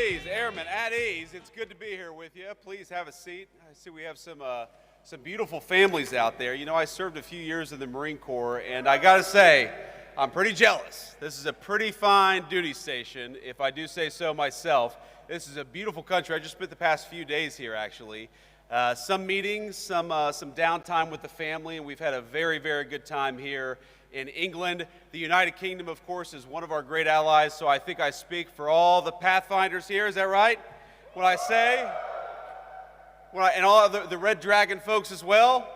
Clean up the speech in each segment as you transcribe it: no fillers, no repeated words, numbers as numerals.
Please, airmen, at ease. It's good to be here with you. Please have a seat. I see we have some beautiful families out there. You know, I served a few years in the Marine Corps, and I got to say, I'm pretty jealous. This is a pretty fine duty station, if I do say so myself. This is a beautiful country. I just spent the past few days here, actually. Some meetings, some downtime with the family, and we've had a very, very good time here in England. The United Kingdom, of course, is one of our great allies, so I think I speak for all the Pathfinders here. Is that right? When I say, and all the Red Dragon folks as well?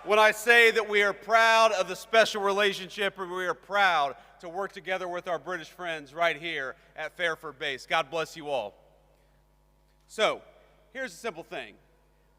When I say that we are proud of the special relationship and we are proud to work together with our British friends right here at Fairford Base. God bless you all. So, here's a simple thing.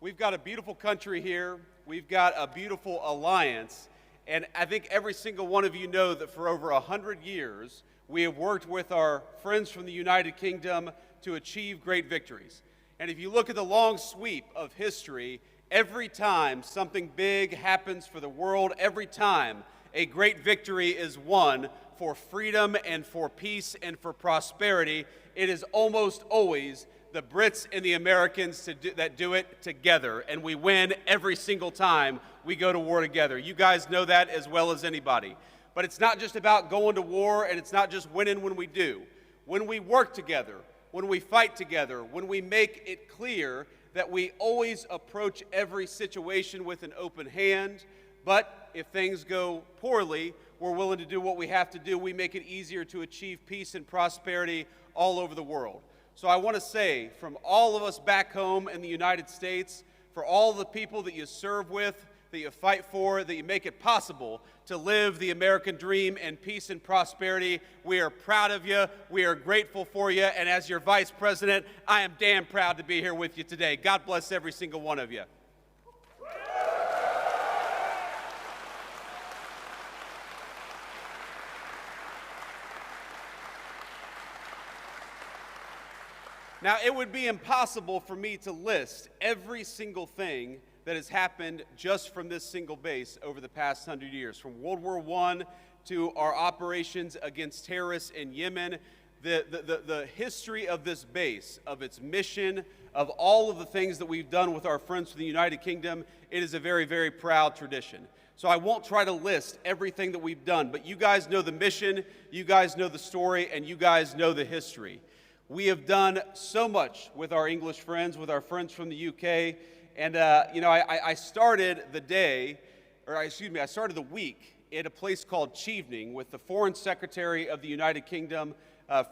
We've got a beautiful country here. We've got a beautiful alliance. And I think every single one of you know that for over 100 years, we have worked with our friends from the United Kingdom to achieve great victories. And if you look at the long sweep of history, every time something big happens for the world, every time a great victory is won for freedom and for peace and for prosperity, it is almost always the Brits and the Americans that do it together, and we win every single time we go to war together. You guys know that as well as anybody. But it's not just about going to war, and it's not just winning when we do. When we work together, when we fight together, when we make it clear that we always approach every situation with an open hand, but if things go poorly, we're willing to do what we have to do. We make it easier to achieve peace and prosperity all over the world. So I want to say, from all of us back home in the United States, for all the people that you serve with, that you fight for, that you make it possible to live the American dream in peace and prosperity, we are proud of you, we are grateful for you, and as your Vice President, I am damn proud to be here with you today. God bless every single one of you. Now, it would be impossible for me to list every single thing that has happened just from this single base over the past 100 years. From World War I to our operations against terrorists in Yemen, the history of this base, of its mission, of all of the things that we've done with our friends from the United Kingdom, it is a very, very proud tradition. So I won't try to list everything that we've done, but you guys know the mission, you guys know the story, and you guys know the history. We have done so much with our English friends, with our friends from the UK, and I started I started the week at a place called Chevening with the Foreign Secretary of the United Kingdom,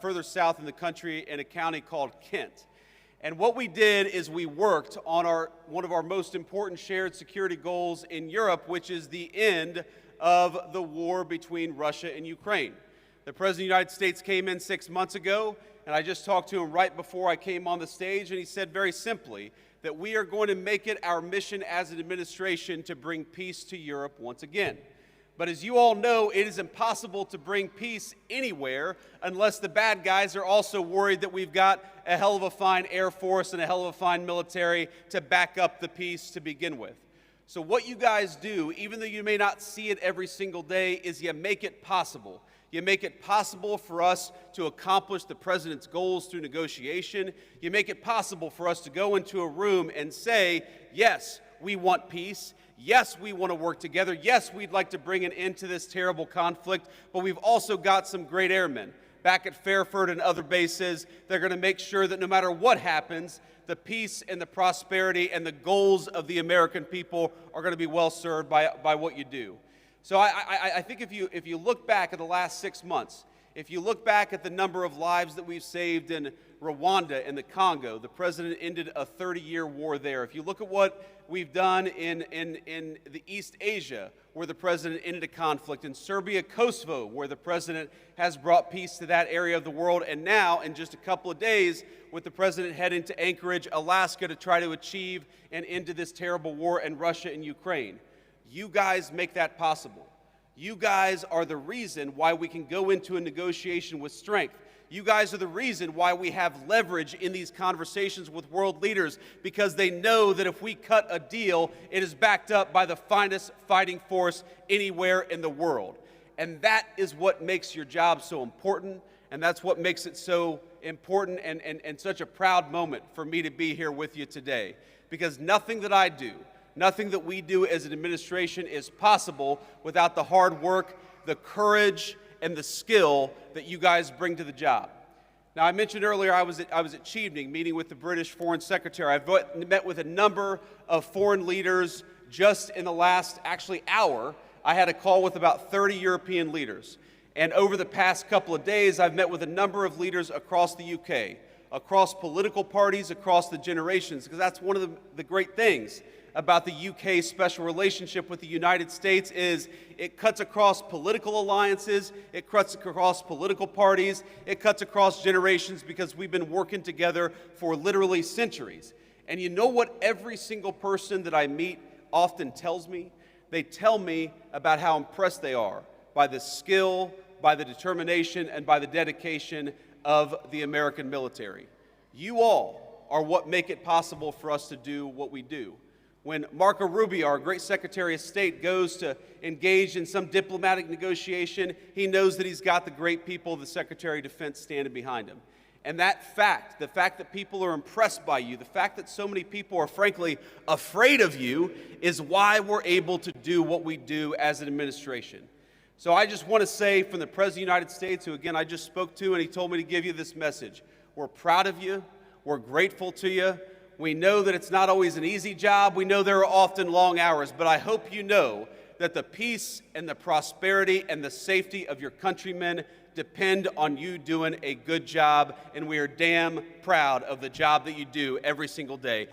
further south in the country in a county called Kent. And what we did is we worked on one of our most important shared security goals in Europe, which is the end of the war between Russia and Ukraine. The President of the United States came in 6 months ago, and I just talked to him right before I came on the stage, and he said very simply that we are going to make it our mission as an administration to bring peace to Europe once again. But as you all know, it is impossible to bring peace anywhere unless the bad guys are also worried that we've got a hell of a fine Air Force and a hell of a fine military to back up the peace to begin with. So what you guys do, even though you may not see it every single day, is you make it possible. You make it possible for us to accomplish the president's goals through negotiation. You make it possible for us to go into a room and say, yes, we want peace. Yes, we want to work together. Yes, we'd like to bring an end to this terrible conflict, but we've also got some great airmen back at Fairford and other bases. They're going to make sure that no matter what happens, the peace and the prosperity and the goals of the American people are going to be well served by what you do. So I think if you look back at the last 6 months, if you look back at the number of lives that we've saved in Rwanda and the Congo, the president ended a 30-year war there. If you look at what we've done in the East Asia, where the president ended a conflict, in Serbia, Kosovo, where the president has brought peace to that area of the world, and now, in just a couple of days, with the president heading to Anchorage, Alaska, to try to achieve an end to this terrible war in Russia and Ukraine. You guys make that possible. You guys are the reason why we can go into a negotiation with strength. You guys are the reason why we have leverage in these conversations with world leaders, because they know that if we cut a deal, it is backed up by the finest fighting force anywhere in the world. And that is what makes your job so important, And that's what makes it so important and such a proud moment for me to be here with you today. Because nothing that I do, nothing that we do as an administration is possible without the hard work, the courage, and the skill that you guys bring to the job. Now, I mentioned earlier I was at Chevening meeting with the British Foreign Secretary. I've met with a number of foreign leaders just in the last, hour. I had a call with about 30 European leaders. And over the past couple of days, I've met with a number of leaders across the UK, across political parties, across the generations, because that's one of the great things about the UK's special relationship with the United States is it cuts across political alliances, it cuts across political parties, it cuts across generations because we've been working together for literally centuries. And you know what every single person that I meet often tells me? They tell me about how impressed they are by the skill, by the determination, and by the dedication of the American military. You all are what make it possible for us to do what we do. When Marco Rubio, our great Secretary of State, goes to engage in some diplomatic negotiation, he knows that he's got the great people of the Secretary of Defense standing behind him. And that fact, the fact that people are impressed by you, the fact that so many people are frankly afraid of you, is why we're able to do what we do as an administration. So I just want to say from the President of the United States, who again I just spoke to, and he told me to give you this message. We're proud of you. We're grateful to you. We know that it's not always an easy job. We know there are often long hours, but I hope you know that the peace and the prosperity and the safety of your countrymen depend on you doing a good job, and we are damn proud of the job that you do every single day.